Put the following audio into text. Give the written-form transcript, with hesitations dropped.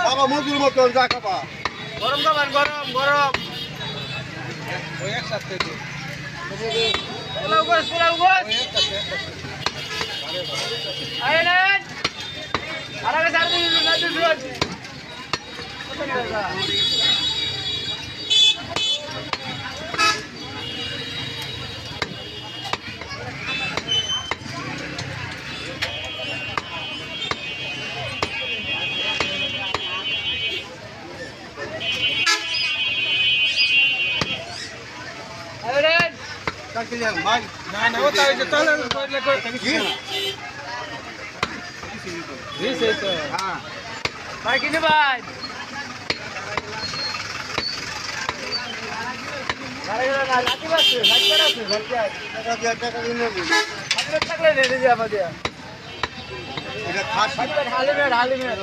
বাবা মজুর মতন যা খাবা গরম খাবার গরম গরম ভাই কিনে ভাই এটা খাস হালিমের